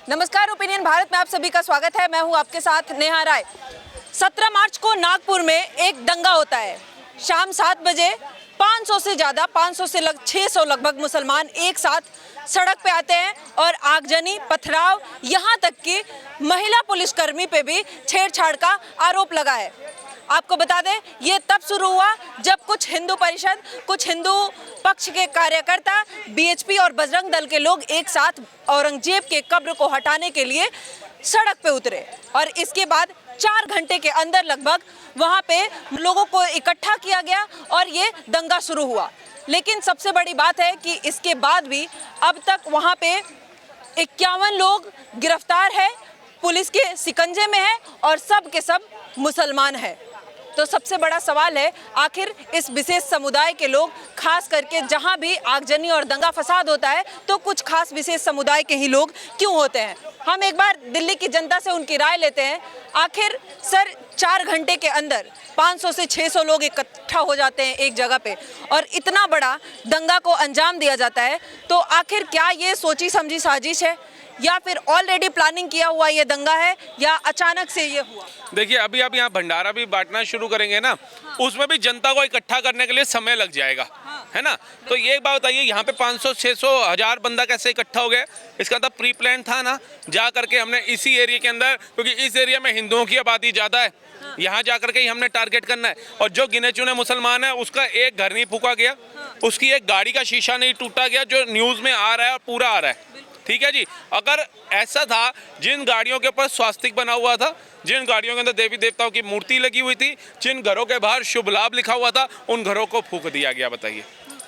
नमस्कार, ओपिनियन भारत में आप सभी का स्वागत है। मैं हूं आपके साथ नेहा राय। 17 मार्च को नागपुर में एक दंगा होता है। शाम 7 बजे 500 से ज़्यादा 500 से 600 लगभग मुसलमान एक साथ सड़क पे आते हैं और आगजनी, पथराव, यहाँ तक कि महिला पुलिसकर्मी पे भी छेड़छाड़ का आरोप लगा है। आपको बता दें, ये तब शुरू हुआ जब कुछ हिंदू परिषद, कुछ हिंदू पक्ष के कार्यकर्ता, बीएचपी और बजरंग दल के लोग एक साथ औरंगजेब के कब्र को हटाने के लिए सड़क पे उतरे और इसके बाद 4 घंटे के अंदर लगभग वहाँ पे लोगों को इकट्ठा किया गया और ये दंगा शुरू हुआ। लेकिन सबसे बड़ी बात है कि इसके बाद भी अब तक वहाँ पे 51 लोग गिरफ्तार है, पुलिस के शिकंजे में है और सब के सब मुसलमान है। तो सबसे बड़ा सवाल है, आखिर इस विशेष समुदाय के लोग, खास करके जहां भी आगजनी और दंगा फसाद होता है तो कुछ खास विशेष समुदाय के ही लोग क्यों होते हैं। हम एक बार दिल्ली की जनता से उनकी राय लेते हैं। आखिर सर, 4 घंटे के अंदर 500 से 600 लोग इकट्ठा हो जाते हैं एक जगह पे और इतना बड़ा दंगा को अंजाम दिया जाता है, तो आखिर क्या ये सोची समझी साजिश है या फिर ऑलरेडी प्लानिंग किया हुआ ये दंगा है या अचानक से ये हुआ? देखिए, अभी आप यहाँ भंडारा भी बांटना शुरू करेंगे ना, उसमें भी जनता को इकट्ठा करने के लिए समय लग जाएगा, है ना। तो ये एक बात बताइए, यहाँ पे 500, 600, 1000 बंदा कैसे इकट्ठा हो गया? इसका तो प्री प्लान था ना। जा करके हमने इसी एरिया के अंदर, क्योंकि इस एरिया में हिंदुओं की आबादी ज़्यादा है, यहाँ जा करके ही हमने टारगेट करना है। और जो गिने चुने मुसलमान है उसका एक घर नहीं फूका गया, उसकी एक गाड़ी का शीशा नहीं टूटा गया, जो न्यूज़ में आ रहा है और पूरा आ रहा है। ठीक है जी। अगर ऐसा था, जिन गाड़ियों के ऊपर स्वास्तिक बना हुआ था, जिन गाड़ियों के अंदर देवी देवताओं की मूर्ति लगी हुई थी, जिन घरों के बाहर शुभ लाभ लिखा हुआ था, उन घरों को फूंक दिया गया। बताइए,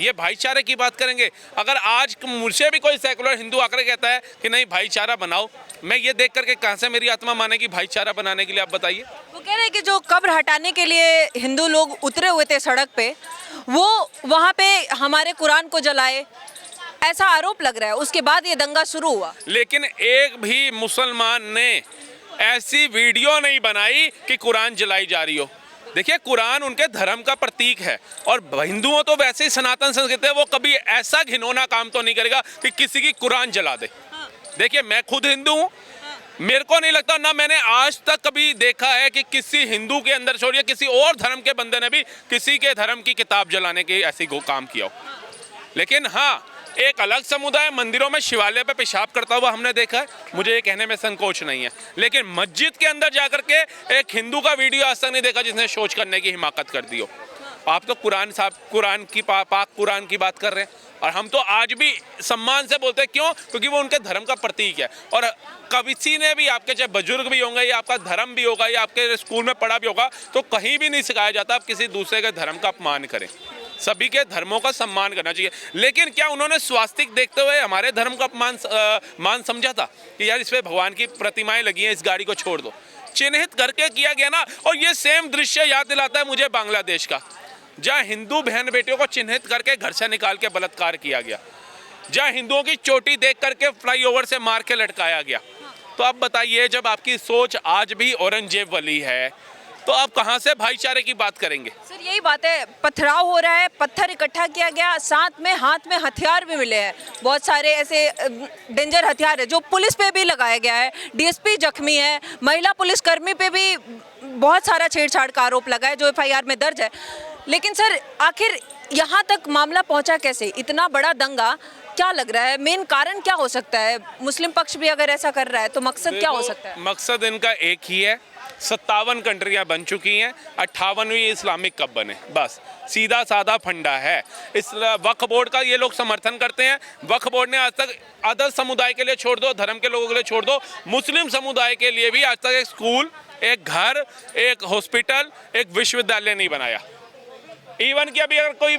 ये भाईचारे की बात करेंगे? अगर आज मुझसे भी कोई सेकुलर हिंदू आकर कहता है कि नहीं भाईचारा बनाओ, मैं ये देख करके कहाँ से मेरी आत्मा मानेगी भाईचारा बनाने के लिए? आप बताइए। वो कह रहे हैं कि जो कब्र हटाने के लिए हिंदू लोग उतरे हुए थे सड़क पे, वो वहाँ पे हमारे कुरान को जलाए, ऐसा आरोप लग रहा है। उसके बाद ये दंगा शुरू हुआ। लेकिन एक भी मुसलमान ने ऐसी वीडियो नहीं बनाई कि कुरान जलाई जा रही हो। देखिए, कुरान उनके धर्म का प्रतीक है और हिंदुओं तो वैसे ही सनातन संस्कृति है, वो कभी ऐसा घिनौना काम तो नहीं करेगा कि किसी की कुरान जला दे। देखिए, मैं खुद हिंदू हूँ, मेरे को नहीं लगता, ना मैंने आज तक कभी देखा है कि किसी हिंदू के अंदर छोड़िए किसी और धर्म के बंदे ने भी किसी के धर्म की किताब जलाने के ऐसी काम किया हो। लेकिन हाँ, एक अलग समुदाय मंदिरों में शिवालय पे पेशाब करता हुआ हमने देखा है, मुझे ये कहने में संकोच नहीं है। लेकिन मस्जिद के अंदर जाकर के एक हिंदू का वीडियो आज तक नहीं देखा जिसने शौच करने की हिमाकत कर दी हो। आप तो कुरान साहब, कुरान की पाक कुरान की बात कर रहे हैं और हम तो आज भी सम्मान से बोलते हैं। क्यों? क्योंकि वो उनके धर्म का प्रतीक है। और किसी ने भी, आपके चाहे बुजुर्ग भी होंगे या आपका धर्म भी होगा या आपके स्कूल में पढ़ा भी होगा, तो कहीं भी नहीं सिखाया जाता आप किसी दूसरे के धर्म का अपमान करें। सभी के धर्मों का सम्मान करना चाहिए। लेकिन क्या उन्होंने स्वास्तिक देखते हुए हमारे धर्म का अपमान मान समझा था कि यार इस पे भगवान की प्रतिमाएं लगी हैं, इस गाड़ी को छोड़ दो? चिन्हित करके किया गया ना। और ये सेम दृश्य याद दिलाता है मुझे बांग्लादेश का, जहाँ हिंदू बहन बेटियों को चिन्हित करके घर से निकाल के बलात्कार किया गया, जहाँ हिंदुओं की चोटी देख करके फ्लाईओवर से मार के लटकाया गया। तो अब बताइए, जब आपकी सोच आज भी औरंगजेब वाली है तो आप कहां से भाईचारे की बात करेंगे? सर, यही बात है, पथराव हो रहा है, पत्थर इकट्ठा किया गया, साथ में हाथ में हथियार भी मिले हैं, बहुत सारे ऐसे डेंजर हथियार है जो पुलिस पे भी लगाया गया है। डीएसपी जख्मी है, महिला पुलिसकर्मी पे भी बहुत सारा छेड़छाड़ का आरोप लगा है जो एफआईआर में दर्ज है। लेकिन सर, आखिर यहाँ तक मामला पहुँचा कैसे? इतना बड़ा दंगा, क्या लग रहा है मेन कारण क्या हो सकता है? मुस्लिम पक्ष भी अगर ऐसा कर रहा है तो मकसद क्या हो सकता है? मकसद इनका एक ही है। 57 कंट्रियां बन चुकी हैं, 58वीं इस्लामिक कब बने, बस सीधा साधा फंडा है। इस वक्फ बोर्ड का ये लोग समर्थन करते हैं। वक्फ बोर्ड ने आज तक अदर समुदाय के लिए छोड़ दो, धर्म के लोगों के लिए छोड़ दो, मुस्लिम समुदाय के लिए भी आज तक एक स्कूल, एक घर, एक हॉस्पिटल, एक विश्वविद्यालय नहीं बनाया। इवन कि अभी अगर कोई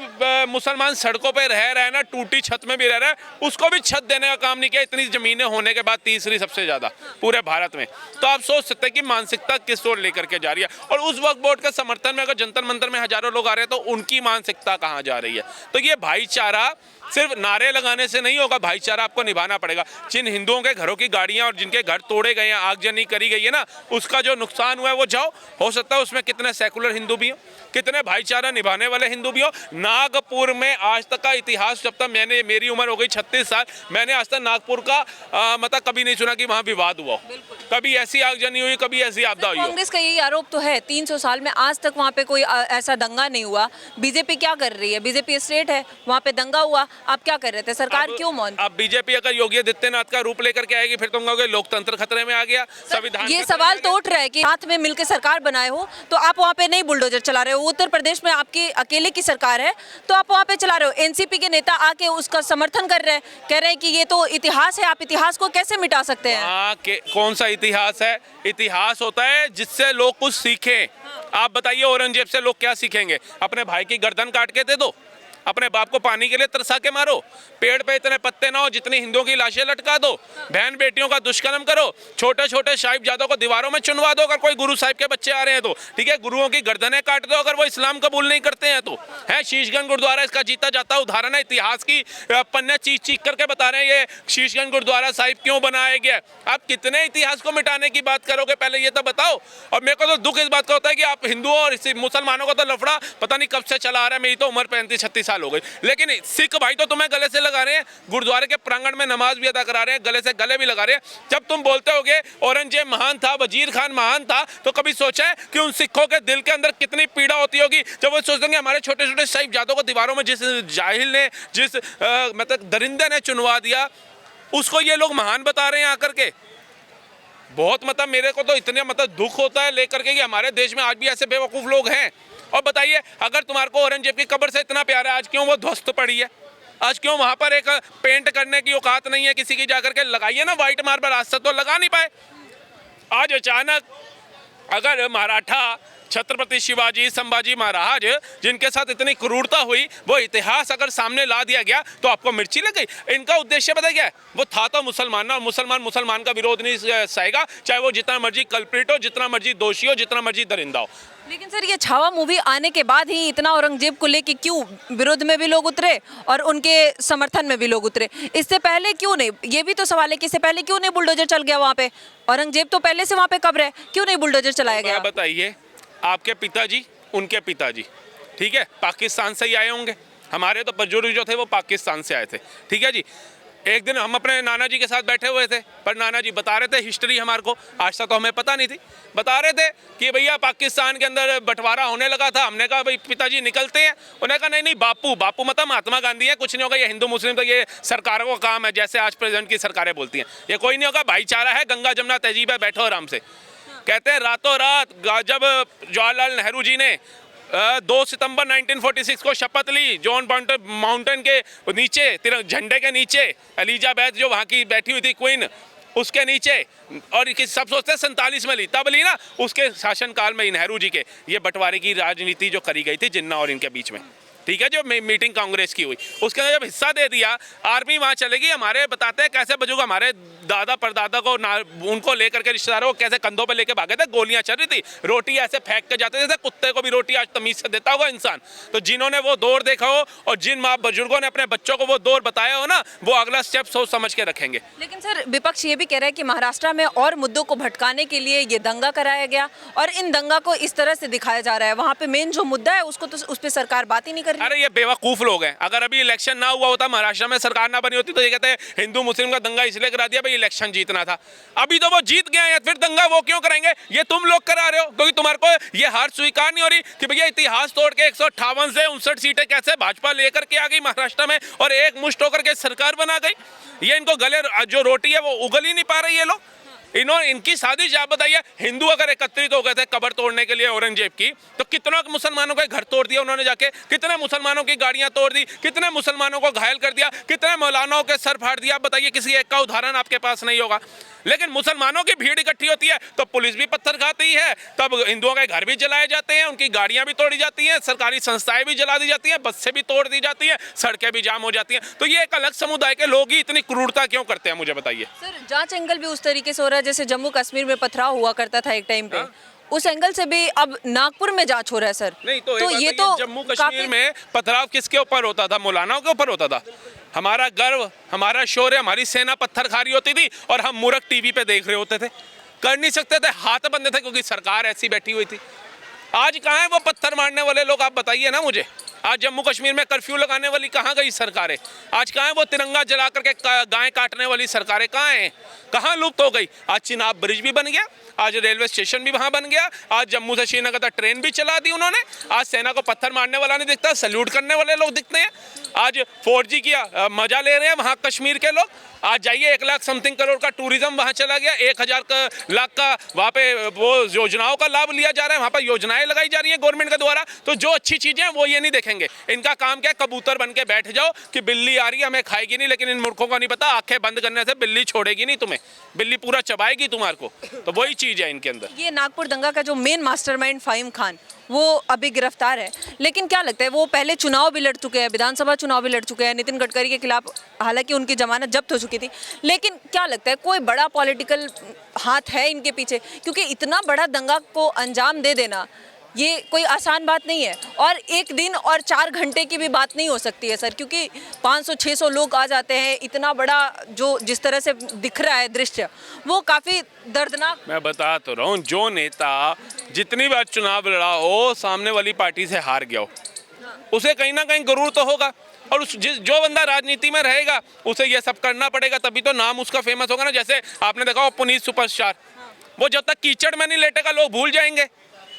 मुसलमान सड़कों पे रह रहा है ना, टूटी छत में भी रह रहा है, उसको भी छत देने का काम नहीं किया। इतनी जमीनें होने के बाद तीसरी सबसे ज्यादा पूरे भारत में। तो आप सोच सकते हैं कि मानसिकता किस ओर लेकर के जा रही है। और उस वक्त बोर्ड के समर्थन में अगर जंतर मंतर में हजारों लोग आ रहे हैं तो उनकी मानसिकता कहाँ जा रही है? तो ये भाईचारा सिर्फ नारे लगाने से नहीं होगा, भाईचारा आपको निभाना पड़ेगा। जिन हिंदुओं के घरों की गाड़ियां और जिनके घर तोड़े गए हैं, आगजनी करी गई है ना, उसका जो नुकसान हुआ है वो जाओ, हो सकता है उसमें कितने सेकुलर हिंदू भी हो, कितने भाईचारा निभाने वाले हिंदू भी हो। नागपुर में आज तक का इतिहास, जब तक मेरी उम्र हो गई 36 साल, मैंने आज तक नागपुर का मतलब कभी नहीं सुना कि वहाँ विवाद हुआ हो, कभी ऐसी आगजनी हुई, कभी ऐसी आपदा हुई हो। कांग्रेस का यही आरोप तो है 300 साल में आज तक वहाँ पे कोई ऐसा दंगा नहीं हुआ। बीजेपी क्या कर रही है? बीजेपी स्टेट है, वहाँ पे दंगा हुआ, आप क्या कर रहे थे? सरकार क्यों मौन? अब बीजेपी अगर योगी आदित्यनाथ का रूप लेकर के आएगी फिर तुम कहोगे लोकतंत्र खतरे में आ गया, संविधान ये सवाल तो उठ रहा है कि साथ में मिलकर सरकार बनाए हो तो आप वहाँ पे नहीं बुलडोजर चला रहे हो। उत्तर प्रदेश में आपकी अकेले की सरकार है तो आप वहाँ पे चला रहे हो। एनसीपी के नेता आके उसका समर्थन कर रहे हैं, कह रहे हैं कि ये तो इतिहास है, आप इतिहास को कैसे मिटा सकते हैं? हाँ, कौन सा इतिहास है? इतिहास होता है जिससे लोग कुछ सीखें। आप बताइए औरंगजेब से लोग क्या सीखेंगे? अपने भाई की गर्दन काट के दे दो, अपने बाप को पानी के लिए तरसा के मारो, पेड़ पे इतने पत्ते ना हो जितनी हिंदुओं की लाशें लटका दो, बहन बेटियों का दुष्कर्म करो, छोटे छोटे साहिबजादों को दीवारों में चुनवा दो अगर कोई गुरु साहिब के बच्चे आ रहे हैं तो, ठीक है, गुरुओं की गर्दनें काट दो अगर वो इस्लाम कबूल नहीं करते हैं तो। है शीशगंज गुरुद्वारा इसका जीता जाता उदाहरण है, इतिहास की पन्ने चीख चीख करके बता रहे हैं ये शीशगंज गुरुद्वारा साहिब क्यों बनाया गया। आप कितने इतिहास को मिटाने की बात करोगे, पहले ये तो बताओ। और मेरे को तो दुख इस बात का होता है कि आप हिंदुओं और मुसलमानों को तो लफड़ा पता नहीं कब से चला आ रहा है। मेरी तो उम्र 35-36 साल हो गई, लेकिन सिख भाई तो तुम्हें गले से लगा रहे हैं, गुरुद्वारे के प्रांगण में नमाज भी अदा करा रहे हैं, गले से गले भी लगा रहे हैं। जब तुम बोलते होगे औरंगजेब महान था, वजीर खान महान था, तो कभी सोचा है कि उन सिखों के दिल के अंदर कितनी पीड़ा होती होगी जब वो सोचते हैं हमारे छोटे छोटे साहिबजादों को दीवारों में जिस जाहिल ने, जिस मतलब दरिंदे ने चुनवा दिया, उसको ये लोग महान बता रहे हैं आकर के। बहुत मतलब मेरे को तो इतने मतलब दुख होता है लेकर के कि हमारे देश में आज भी ऐसे बेवकूफ़ लोग हैं। और बताइए, अगर तुम्हारे को औरंगजेब की कब्र से इतना प्यार है, आज क्यों वो ध्वस्त पड़ी है? आज क्यों वहाँ पर एक पेंट करने की औकात नहीं है किसी की? जाकर के लगाइए ना वाइट मार्बल, आज तक तो लगा नहीं पाए। आज अचानक अगर मराठा छत्रपति शिवाजी संभाजी महाराज जिनके साथ इतनी क्रूरता हुई, वो इतिहास अगर सामने ला दिया गया तो आपको मिर्ची लग गई। इनका उद्देश्य पता क्या है? वो था तो मुसलमान ना, मुसलमान का विरोध नहीं सहेगा, चाहे वो जितना मर्जी कल्प्रिट हो, जितना मर्जी दोषी हो, जितना मर्जी दरिंदा हो। लेकिन सर ये छावा मूवी आने के बाद ही इतना औरंगजेब को लेके क्यों विरोध में भी लोग उतरे और उनके समर्थन में भी लोग उतरे? इससे पहले क्यों नहीं? ये भी तो सवाल है कि इससे पहले क्यों नहीं बुलडोजर चल गया वहाँ पे? औरंगजेब तो पहले से वहाँ पे कब्र है, क्यों नहीं बुलडोजर चलाया गया? बताइए, आपके पिताजी, उनके पिताजी, ठीक है, पाकिस्तान से ही आए होंगे। हमारे तो बुजुर्ग जो थे वो पाकिस्तान से आए थे, ठीक है जी। एक दिन हम अपने नाना जी के साथ बैठे हुए थे, पर नाना जी बता रहे थे हिस्ट्री हमारे को, आज तक तो हमें पता नहीं थी। बता रहे थे कि भैया पाकिस्तान के अंदर बंटवारा होने लगा था। हमने कहा भाई पिताजी निकलते हैं। उन्होंने कहा नहीं बापू मतलब महात्मा गांधी है, कुछ नहीं होगा, ये हिंदू मुस्लिम तो ये सरकारों का काम है, जैसे आज प्रेसिडेंट की सरकारें बोलती हैं, ये कोई नहीं होगा, भाईचारा है, गंगा जमुना तहजीब है, बैठो आराम से। कहते हैं रातों रात जब जवाहरलाल नेहरू जी ने 2 सितंबर 1946 को शपथ ली, जॉन माउंटेन के नीचे, झंडे के नीचे, एलिजाबेथ जो वहाँ की बैठी हुई थी क्वीन, उसके नीचे, और सब सोचते हैं 47 में ली, तब ली ना, उसके शासनकाल में नेहरू जी के ये बंटवारे की राजनीति जो करी गई थी जिन्ना और इनके बीच में, ठीक है, जो मीटिंग कांग्रेस की हुई, उसके अंदर जब हिस्सा दे दिया, आर्मी वहाँ चलेगी। हमारे बताते हैं कैसे बुजुर्ग हमारे दादा परदादा को उनको लेकर के रिश्तेदारों को कैसे कंधों पे लेके भागे थे, गोलियां चल रही थी, रोटी ऐसे फेंक के जाते थे, कुत्ते को भी रोटी आज तमीज से देता होगा इंसान। तो जिन्होंने वो दौर देखा हो और जिन माँ बुजुर्गों ने अपने बच्चों को वो दौर बताया हो ना, वो अगला स्टेप सोच समझ के रखेंगे। लेकिन सर विपक्ष ये भी कह रहा है कि महाराष्ट्र में और मुद्दों को भटकाने के लिए ये दंगा कराया गया और इन दंगा को इस तरह से दिखाया जा रहा है, वहाँ पे मेन जो मुद्दा है उसको तो उस पर सरकार बात ही नहीं कर रही। अरे ये बेवकूफ लोग हैं। अगर अभी इलेक्शन ना हुआ होता, महाराष्ट्र में सरकार ना बनी होती, तो ये कहते हैं हिंदू मुस्लिम का दंगा इसलिए करा दिया भाई इलेक्शन जीतना था। अभी तो वो जीत गए हैं, फिर दंगा वो क्यों कराएंगे? ये तुम लोग करा रहे हो, क्योंकि तुम्हारे को ये हार स्वीकार नहीं हो रही कि भैया इतिहास तोड़ के 158 से 59 सीटें कैसे भाजपा लेकर के आ गई महाराष्ट्र में और एक मुश्त होकर के सरकार बना गई। ये इनको गले जो रोटी है वो उगल ही नहीं पा रही ये लोग। इनकी साजिश आप बताइए, हिंदू अगर एकत्रित हो गए थे कब्र तोड़ने के लिए औरंगजेब की, तो कितनों मुसलमानों के घर तोड़ दिया उन्होंने जाके, कितने मुसलमानों की गाड़ियां तोड़ दी, कितने मुसलमानों को घायल कर दिया, कितने मौलानाओं के सर फाड़ दिया। बताइए, किसी एक का उदाहरण आपके पास नहीं होगा। लेकिन मुसलमानों की भीड़ इकट्ठी होती है तो पुलिस भी पत्थर खाती है, तब हिंदुओं के घर भी जलाए जाते हैं, उनकी गाड़ियां भी तोड़ी जाती हैं, सरकारी संस्थाएं भी जला दी जाती हैं, बसें भी तोड़ दी जाती हैं, सड़कें भी जाम हो जाती हैं। तो ये एक अलग समुदाय के लोग ही इतनी क्रूरता क्यों करते हैं, मुझे बताइए। सर जांच एंगल भी उस तरीके से हो रहा है जैसे जम्मू कश्मीर में पथराव हुआ करता था एक टाइम पे, उस एंगल से भी अब नागपुर में जांच हो रहा है सर। नहीं तो ये तो जम्मू कश्मीर में पथराव किसके ऊपर होता था? मौलानाओं के ऊपर होता था। हमारा गर्व, हमारा शौर्य, हमारी सेना पत्थर खा रही होती थी और हम मूर्ख टीवी पे देख रहे होते थे, कर नहीं सकते थे, हाथ बंधे थे क्योंकि सरकार ऐसी बैठी हुई थी। आज कहाँ है वो पत्थर मारने वाले लोग, आप बताइए ना मुझे। आज जम्मू कश्मीर में कर्फ्यू लगाने वाली कहाँ गई सरकारें? आज कहाँ है वो तिरंगा जला करके गाय काटने वाली सरकारें? कहाँ हैं? कहाँ लुप्त हो गई? आज चिनाब ब्रिज भी बन गया, आज रेलवे स्टेशन भी वहाँ बन गया, आज जम्मू से श्रीनगर तक ट्रेन भी चला दी उन्होंने। आज सेना को पत्थर मारने वाला नहीं दिखता, सल्यूट करने वाले लोग दिखते हैं। आज 4G की मजा ले रहे हैं वहाँ कश्मीर के लोग। आज जाइए 1 लाख समथिंग करोड़ का टूरिज्म वहाँ चला गया, 1,000 लाख का वहाँ पे वो योजनाओं का लाभ लिया जा रहा है, वहाँ पर योजनाएं लगाई जा रही हैं गवर्नमेंट के द्वारा। तो जो अच्छी चीज़ें हैं वो ये नहीं देखेंगे। इनका काम क्या है? कबूतर बन के बैठ जाओ कि बिल्ली आ रही है हमें खाएगी नहीं, लेकिन इन मूर्खों को नहीं पता आंखें बंद करने से बिल्ली छोड़ेगी नहीं तुम्हें, बिल्ली पूरा चबाएगी तुम्हारे को। तो वही चीज़ है इनके अंदर। ये नागपुर दंगा का जो मेन मास्टरमाइंड फ़हीम खान वो अभी गिरफ्तार है, लेकिन क्या लगता है वो पहले चुनाव भी लड़ चुके हैं, विधानसभा चुनाव भी लड़ चुके हैं नितिन गडकरी के खिलाफ, हालांकि उनकी जमानत जब्त हो चुकी थी, लेकिन क्या लगता है कोई बड़ा पॉलिटिकल हाथ है इनके पीछे? क्योंकि इतना बड़ा दंगा को अंजाम दे देना ये कोई आसान बात नहीं है, और एक दिन और 4 घंटे की भी बात नहीं हो सकती है सर, क्योंकि 500-600 लोग आ जाते हैं, इतना बड़ा जो जिस तरह से दिख रहा है दृश्य वो काफ़ी दर्दनाक। मैं बता तो रहा हूँ, जो नेता जितनी बार चुनाव लड़ा हो सामने वाली पार्टी से हार गया हो, उसे कहीं ना कहीं गुरूर तो होगा, और जो बंदा राजनीति में रहेगा उसे ये सब करना पड़ेगा, तभी तो नाम उसका फेमस होगा ना। जैसे आपने देखा हो पुनीत सुपरस्टार, वो जब तक कीचड़ में नहीं लेटेगा लोग भूल जाएंगे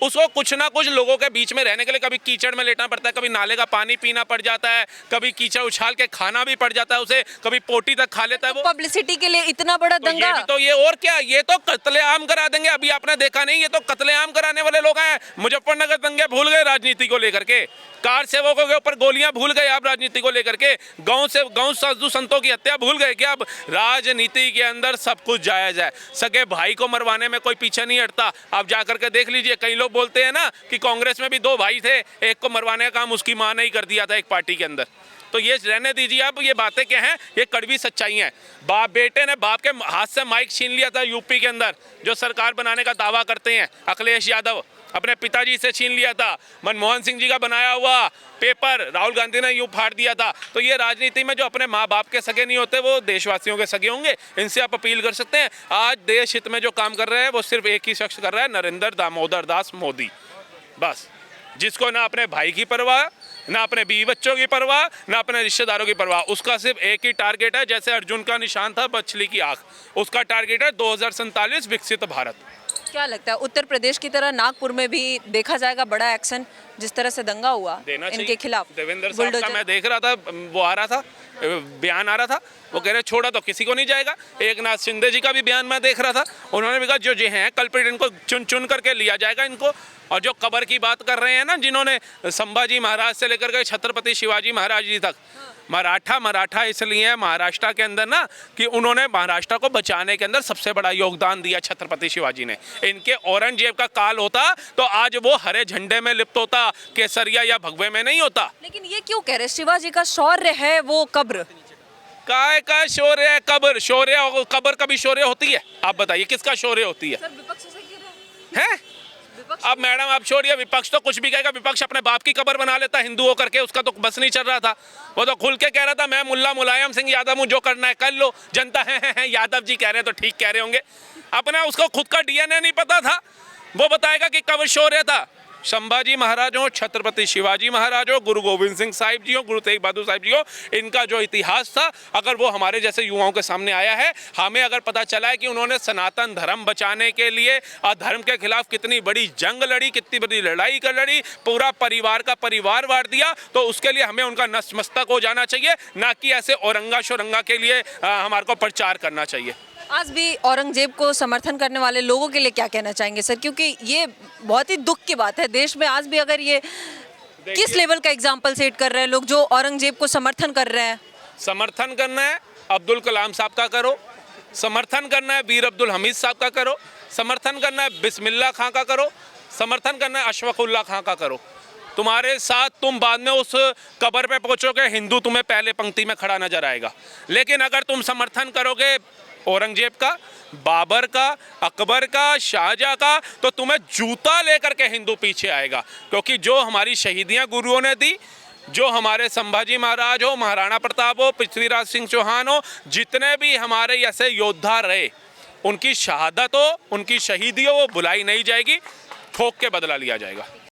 उसको। कुछ ना कुछ लोगों के बीच में रहने के लिए कभी कीचड़ में लेटना पड़ता है, कभी नाले का पानी पीना पड़ जाता है, कभी कीचड़ उछाल के खाना भी पड़ जाता है उसे, कभी पोटी तक खा लेता है वो पब्लिसिटी के लिए इतना बड़ा दंगा। तो ये और क्या, ये तो कत्लेआम करा देंगे। अभी आपने देखा नहीं, ये तो कत्लेआम कराने वाले लोग हैं। मुजफ्फरनगर दंगे भूल गए राजनीति को लेकर के, कार सेवकों के ऊपर गोलियां भूल गए आप राजनीति को लेकर के, गांव साधु संतों की हत्या भूल गए क्या? अब राजनीति के अंदर सब कुछ जायज है। सगे भाई को मरवाने में कोई पीछे नहीं हटता। आप जाकर के देख लीजिए, कई लोग बोलते हैं ना कि कांग्रेस में भी 2 भाई थे, एक को मरवाने का काम उसकी मां ने ही कर दिया था एक पार्टी के अंदर। तो ये रहने दीजिए, अब ये बातें क्या हैं, ये कड़वी सच्चाई हैं। बाप बेटे ने बाप के हाथ से माइक छीन लिया था यूपी के अंदर, जो सरकार बनाने का दावा करते हैं अखिलेश यादव, अपने पिताजी से छीन लिया था। मनमोहन सिंह जी का बनाया हुआ पेपर राहुल गांधी ने यूं फाड़ दिया था। तो ये राजनीति में जो अपने माँ बाप के सगे नहीं होते वो देशवासियों के सगे होंगे। इनसे आप अपील कर सकते हैं। आज देश हित में जो काम कर रहे हैं वो सिर्फ एक ही शख्स कर रहा है, नरेंद्र दामोदर दास मोदी, बस, जिसको ना अपने भाई की परवाह, ना अपने बीवी बच्चों की परवाह, ना अपने रिश्तेदारों की परवाह। उसका सिर्फ एक ही टारगेट है, जैसे अर्जुन का निशान था मछली की आंख, उसका टारगेट है 2047 विकसित भारत। क्या लगता है उत्तर प्रदेश की तरह नागपुर में भी देखा जाएगा बड़ा एक्शन, जिस तरह से दंगा हुआ इनके खिलाफ? देवेंद्र साहब का मैं देख रहा था, वो आ रहा था, बयान आ रहा था, वो कह रहे छोड़ा तो किसी को नहीं जाएगा। एक नाथ शिंदे जी का भी बयान मैं देख रहा था, उन्होंने भी कहा जो हैं कल्प्रिट इनको चुन चुन करके लिया जाएगा इनको। और जो कब्र की बात कर रहे हैं ना, जिन्होंने संभाजी महाराज से लेकर के छत्रपति शिवाजी महाराज जी तक, मराठा इसलिए है महाराष्ट्र के अंदर ना कि उन्होंने महाराष्ट्र को बचाने के अंदर सबसे बड़ा योगदान दिया छत्रपति शिवाजी ने। इनके औरंगजेब का काल होता तो आज वो हरे झंडे में लिप्त होता, केसरिया या भगवे में नहीं होता। लेकिन ये क्यों कह रहे शिवाजी का शौर्य है वो कब्र? काय का शौर्य है कब्र? शौर्य कब्र कभी शौर्य होती है? आप बताइए किसका शौर्य होती है? हैं? अब मैडम आप छोड़िए, विपक्ष तो कुछ भी कहेगा। विपक्ष अपने बाप की कब्र बना लेता हिंदू होकर के, उसका तो बस नहीं चल रहा था। वो तो खुल के कह रहा था मैं मुल्ला मुलायम सिंह यादव हूँ, जो करना है कर लो। जनता है यादव जी कह रहे हैं तो ठीक कह रहे होंगे। अपना उसको खुद का डीएनए नहीं पता था, वो बताएगा कि कब शौर्य था। संभाजी महाराज हो, छत्रपति शिवाजी महाराज हो, गुरु गोविंद सिंह साहिब जी हो, गुरु तेग बहादुर साहिब जी हो, इनका जो इतिहास था अगर वो हमारे जैसे युवाओं के सामने आया है, हमें अगर पता चला है कि उन्होंने सनातन धर्म बचाने के लिए अधर्म के खिलाफ कितनी बड़ी जंग लड़ी, कितनी बड़ी लड़ाई कर लड़ी, पूरा परिवार का परिवार वार दिया, तो उसके लिए हमें उनका नतमस्तक हो जाना चाहिए, ना कि ऐसे औरंगा शोरंगा के लिए हमारे को प्रचार करना चाहिए। आज भी औरंगजेब को समर्थन करने वाले लोगों के लिए क्या कहना चाहेंगे सर? क्योंकि ये बहुत ही दुख की बात है, देश में आज भी अगर ये किस लेवल का एग्जाम्पल सेट कर रहे हैं लोग जो औरंगजेब को समर्थन कर रहे हैं? समर्थन करना है अब्दुल कलाम साहब का करो, समर्थन करना है वीर अब्दुल हमीद साहब का करो, समर्थन करना है बिस्मिल्लाह खां का करो, समर्थन करना है अशफाकुल्लाह खां का करो। तुम्हारे साथ तुम बाद में उस कब्र पे पहुंचोगे, हिंदू तुम्हें पहले पंक्ति में खड़ा नजर आएगा। लेकिन अगर तुम समर्थन करोगे औरंगजेब का, बाबर का, अकबर का, शाहजहां का, तो तुम्हें जूता लेकर के हिंदू पीछे आएगा। क्योंकि जो हमारी शहीदियां गुरुओं ने दी, जो हमारे संभाजी महाराज हो, महाराणा प्रताप हो, पृथ्वीराज सिंह चौहान हो, जितने भी हमारे ऐसे योद्धा रहे, उनकी शहादत हो, उनकी शहीदी हो, वो भुलाई नहीं जाएगी। ठोक के बदला लिया जाएगा।